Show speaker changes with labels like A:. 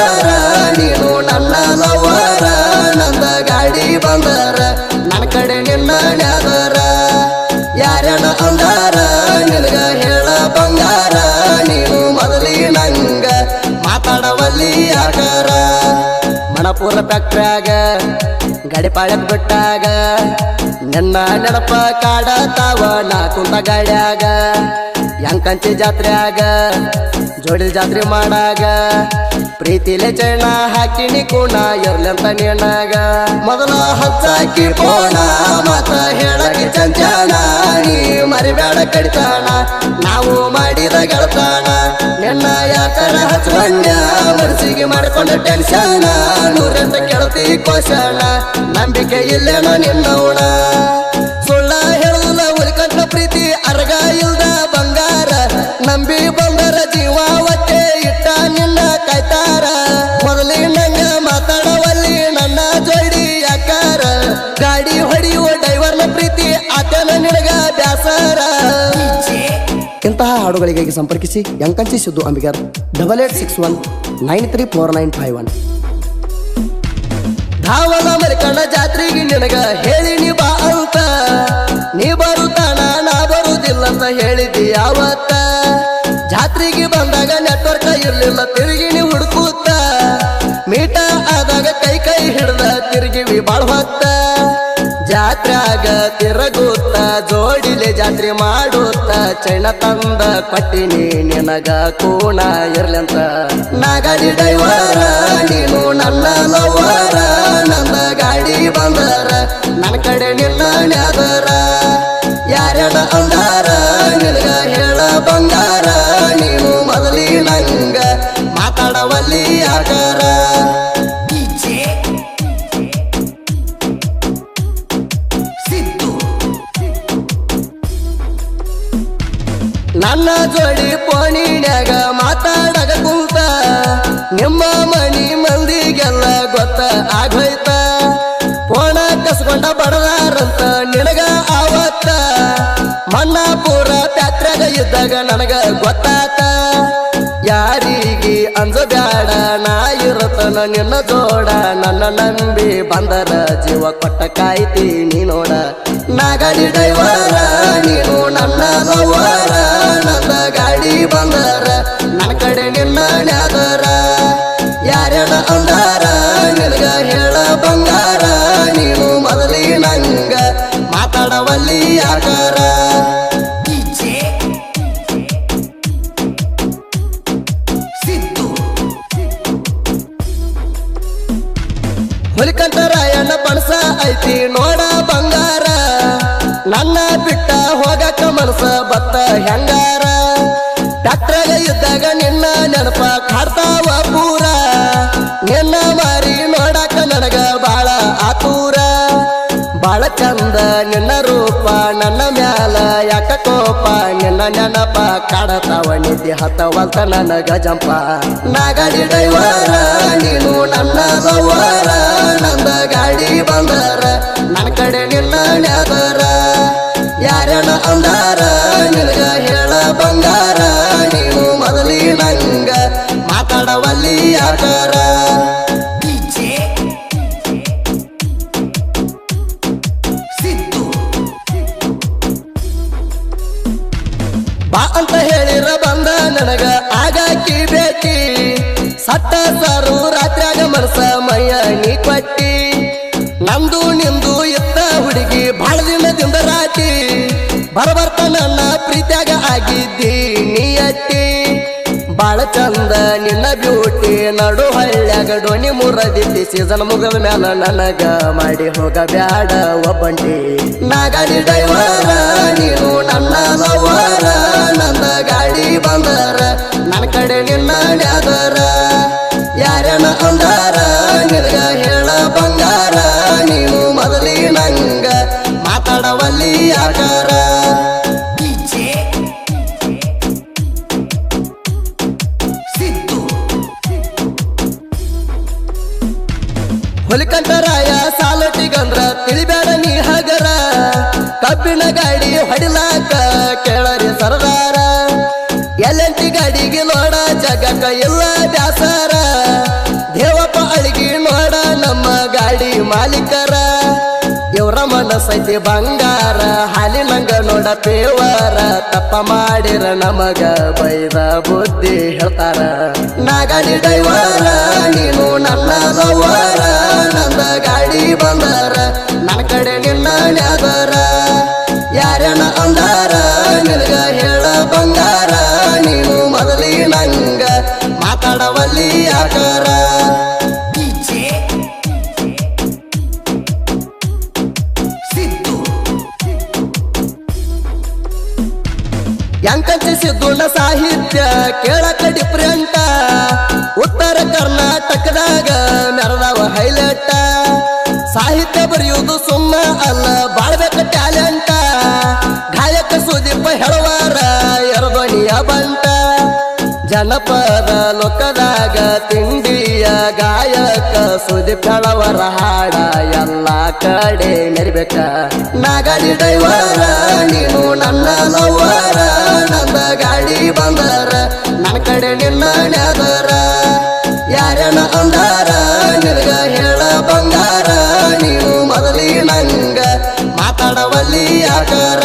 A: ಡೈವರ ನೀನು ನನ್ನ ಲವರ ನಂದ ಗಾಡಿ ಬಂದರ ನನ್ನ ಕಡೆ ನಿನ್ನ ನ್ಯಾದರ ಯಾರ್ಯಾನ ಅಂದಾರ ನಿನಗ ಹೇಳ ಬಂಗಾರ ನೀನು ಮೊದಲಿ ನಂಗ ಮಾತಾಡವಲ್ಲಿ ಯಾಕಾರ ಮಣಪುರ ಫ್ಯಾಕ್ಟ್ರ್ಯಾಗ ಗಾಡಿ ಪಾಳ್ಯಕ್ ಬಿಟ್ಟಾಗ ನನ್ನ ನೆನಪ ಕಾಡತಾವ ನಾ ಕುಂತ ಗಾಡ್ಯಾಗ ಯಂಕಂಚಿ ಜಾತ್ರ್ಯಾಗ ಜೋಡಿದ ಜಾತ್ರೆ ಮಾಡಾಗ ಪ್ರೀತಿಲೆ ಚೈನ ಹಾಕಿನಿ ಕೂಣ ಇರ್ಲಂತ ನೀನಾಗ ಮೊದಲ ಹಚ್ಚಾಕಿ ಪೋಣ ಮಾತ ಹೇಳಕ್ಕೆ ಚಂಚಾಣ ನೀ ಮರಿಬೇಡ ಕಡಿತಾಣ ನಾವು ಮಾಡಿದ ಗೆಳತಾಣ ನಿನ್ನ ಯಾಕರ ಹಚ್ಕೊಂಡ್ಯ ಮನಸ್ಸಿಗೆ ಮಾಡಿಕೊಂಡ ಟೆನ್ಷನ್ ನೂರೆಂತ ಕೆಳತಿ ಕೋಶಣ ನಂಬಿಕೆ ಇಲ್ಲೇನೋ ನಿನ್ನವಣ ಸುಳ್ಳ ಹೇಳುದಿಲ್ಲ ಉಳಿಕಂತ ಪ್ರೀತಿ ಅರ್ಗ ಇಲ್ದ ಬಂಗಾರ ನಂಬಿ ಬಂದರ ಜೀವ ಒಟ್ಟೆ ಇಟ್ಟ ನಿನ್ನ ಕಾಯ್ತಾರ ಮೊದಲಿ ನಂಗ ಮಾತಾಡವಲ್ಲಿ ನನ್ನ ಜೋಡಿ ಯಾಕಾರ ಗಾಡಿ ಹೊಡೆಯುವ ಡೈವರ್ನ ಪ್ರೀತಿ ಆತನ ನಿನಗ ಬ್ಯಾಸರ ಇಂತಹ ಹಾಡುಗಳಿಗಾಗಿ ಸಂಪರ್ಕಿಸಿ ಯಂಕಂಚಿ ಸಿದ್ದು ಅಂಬಿಗರ್ 8861934951 ಧಾವಲ ಮರಿಕಣ್ಣ ಜಾತ್ರೆಗೆ ನಿನಗ ಹೇಳಿ ನೀ ಬಾ ಅಂತ ನೀ ಬರುತ್ತಾನ ನಾ ಬರುವುದಿಲ್ಲ ಅಂತ ಹೇಳಿದ್ದಿ ಯಾವತ್ತ ಜಾತ್ರೆಗೆ ಬಂದಾಗ ನೆಟ್ವರ್ಕ್ ಇರ್ಲಿಲ್ಲ ತಿರುಗಿ ನೀ ಹುಡುಕುತ್ತ ಮೀಟ ಆದಾಗ ಕೈ ಕೈ ಹಿಡ್ದ ತಿರುಗಿವಿ ಬಾಳ್ ಹೊತ್ತ ಜಾತ್ರ್ಯಾಗ ತಿರುಗುತ್ತ ಜೋಡಿಲೆ ಜಾತ್ರೆ ಮಾಡುತ್ತ ಚೈನ ತಂದ ಕೊಟ್ಟಿನಿ ನಿನಗ ಕೂಣ ಇರ್ಲಂತ ನಾಗಡಿ ಡೈವರ ನೀನು ನನ್ನ ಲವರ ನನ್ನ ಗಾಡಿ ಬಂದರ ನನ್ನ ಕಡೆ ನಿನ್ನ ನ್ಯಾದರ ಯಾರ್ಯಾನ ಅಂದಾರ ನಿನಗ ಹೇಳ ಬಂಗಾರ ನೀನು ಮೊದಲಿ ನಂಗ ಮಾತಾಡವಲ್ಲಿ ಯಾಕಾರ ನನ್ನ ಜೋಡಿ ಪೋಣಿನ್ಯಾಗ ಮಾತಾಡಕ ಕುಂತ ನಿಮ್ಮ ಮನಿ ಮಂದಿಗೆಲ್ಲ ಗೊತ್ತ ಆಗೋಯ್ತ ಪೋಣ ಕಸ್ಕೊಂಡ ಬಡದಾರಂತ ನಿನಗ ಆವತ್ತ ಮಣ್ಣಾಪುರ ಪ್ಯಾತ್ರ್ಯಾಗ ಇದ್ದಾಗ ನನಗ ಗೊತ್ತಾತ ಯಾರಿಗೆ ಅಂಜಬ್ಯಾಡ ನಾ ಇರತನ ನಿನ್ನ ಜೋಡ ನನ್ನ ನಂಬಿ ಬಂದರ ಜೀವ ಕೊಟ್ಟ ಕಾಯ್ತೀನಿ ನೋಡ ನಾಗಡಿ ಡೈವರ ನೀನು ನನ್ನ ಲವರ ನನ್ನ ಗಾಡಿ ಬಂದರ ನನ್ನ ಕಡೆ ನಿನ್ನ ನ್ಯಾದರ ಯಾರ್ಯಾನ ಅಂದಾರ ನಿನಗ ಹೇಳ ಬಂಗಾರ ನೀನು ಮೊದಲಿ ನಂಗ ಮಾತಾಡವಲ್ಲಿ ಯಾಕಾರ ಹುಲಿಕಂಠರಾಯಣ್ಣ ಪಣಸ ಐತಿ ನೋಡ ಬಂಗಾರ ನನ್ನ ಬಿಟ್ಟ ಹೋಗಕ ಮನಸ ಬತ್ತ ಹೆಂಗಾರ ಟ್ಯಾಕ್ಟ್ರಾಗ ಇದ್ದಾಗ ನಿನ್ನ ನೆನಪ ಕಾಡ್ತಾವ ಪೂರ ನಿನ್ನ ಮಾರಿ ನೋಡಕ ನನಗ ಬಾಳ ಆತೂರ ಬಾಳ ಚಂದ ನಿನ್ನ ರೂಪ ನನ್ನ ಮ್ಯಾಲ ಯಾಕ ಕೋಪ ನಿನ್ನ ನೆನಪ ಕಾಡತಾವ ನಿದ್ದೆ ಹತ್ತವಲ್ತ ನನಗ ಜಂಪ ನಾಗಡಿ ಡೈವರ ನೀನು ನನ್ನ ಲವರ ನಂದ ಗಾಡಿ ಬಂದರ ನನ್ನ ಕಡೆ ನಿನ್ನ ನ್ಯಾದರ ಯಾರ್ಯಾನ ಅಂದಾರ ನಿನಗ ಹೇಳ ಬಂಗಾರ ನೀನು ಮೊದಲಿ ನಂಗ ಮಾತಾಡವಲ್ಲಿ ಯಾಕಾರ ಬಾ ಅಂತ ಹೇಳಿರ ಬಂದ ನನಗ ಆಗಾಕಿ ಬೇಕಿ ಸಟ್ಟ ಸಾರು ರಾತ್ರ್ಯಾಗ ಮನಸ ಮೈಯ ನೀ ಕೊಟ್ಟಿ ನಂದು ನಿಂದು ಇತ್ತ ಹುಡುಗಿ ಬಾಳ ದಿನದಿಂದ ರಾಟಿ ಬರಬರ್ತ ನನ್ನ ಪ್ರೀತ್ಯಾಗ ಆಗಿದ್ದಿ ನೀ ಅಟ್ಟಿ ಬಾಳ ಚಂದ ನಿನ್ನ ಬ್ಯೂಟಿ ನಡು ಹಳ್ಳ್ಯಾಗ ಡೋಣಿ ಮುರದಿದ್ದಿ ಸೀಸನ್ ಮುಗದ ಮ್ಯಾಲ ನನಗ ಮಾಡಿ ಹೋಗ ಬ್ಯಾಡ ಒಬ್ಬಂಟಿ ನಾಗಡಿ ಡೈವರ ನೀನು ನನ್ನ ಲವರ ನನ್ನ ಗಾಡಿ ಬಂದರ ನನ್ನ ಕಡೆ ನಿನ್ನ ನ್ಯಾದರ ಯಾರ್ಯಾನ ಅಂದಾರ ನಿನಗ ಹೇಳ ಬಂಗಾರ ನೀನು ಮೊದಲಿ ನಂಗ ಮಾತಾಡವಲ್ಲಿ ಯಾಕಾರ ಹುಲಿಕಂಠರಾಯ ಸಾಲಟಿಗಂದ್ರ ತಿಳಿಬೇಡ ನೀ ಹಗರ ಕಬ್ಬಿಣ ಗಾಡಿ ಹೊಡಿಲಾಕ ಕೇಳರಿ ಸರದಾರ ಎಲ್ಲಂಟಿ ಗಾಡಿಗೆ ನೋಡ ಜಗಕ್ಕ ಇಲ್ಲ ಬ್ಯಾಸರ ಮಾಲೀಕರ ಇವ್ರ ಮನಸ್ಸೈತಿ ಬಂಗಾರ ಹಾಲಿನಂಗ ನೋಡ ಪೇವರ ತಪ್ಪ ಮಾಡಿರ ನಮಗ ಬೈದ ಬುದ್ಧಿ ಹೇಳ್ತಾರ ನಾ ಗಾಡಿ ಡ್ರೈವರ ನೀನು ನನ್ನ ಲವರ ನಂದ ಗಾಡಿ ಬಂದರ ನನ್ನ ಕಡೆ ನಿನ್ನ ನ್ಯಾದರ ಯಾರನ ಅಂದಾರ ನಿನಗ ಹೇಳ ಬಂಗಾರ ನೀನು ಮೊದಲಿ ನಂಗ ಮಾತಾಡವಲ್ಲಿ ಆಕಾರ ಎಂಕಂಚಿ ಸಿದ್ದುನ ಸಾಹಿತ್ಯ ಕೇಳಕ ಡಿಫ್ರೆಂಟ ಉತ್ತರ ಕರ್ನಾಟಕದಾಗ ಮೆರದವ ಹೈಲೈಟ ಸಾಹಿತ್ಯ ಬರೆಯುವುದು ಸುಮ್ಮ ಅಲ್ಲ ಬಾಳ್ಬೇಕ ಟ್ಯಾಲೆಂಟ ಗಾಯಕ ಸುದೀಪ ಹೇಳುವಾರ ಎರದೊಣಿಯ ಬಂಟ ಜನಪದ ಲೋಕದಾಗ ತಿಂಡಿಯ ಗಾಯಕ ಸುದೀಪ್ ಹೇಳವರ ಹಾಡ ಎಲ್ಲ ಕಡೆ ಮೆರಿಬೇಕ ನಾ ಗಾಡಿ ಡ್ರೈವರ ನೀನು ನನ್ನ ಲವರ ನಂದ ಗಾಡಿ ಬಂದರ ನನ್ನ ಕಡೆ ನಿನ್ನ ನ್ಯಾದರ ಯಾರನ ಅಂದಾರ ನಿನಗ ಹೇಳ ಬಂಗಾರ ನೀನು ಮೊದಲಿ ನಂಗ ಮಾತಾಡವಲ್ಲಿ ಆಕಾರ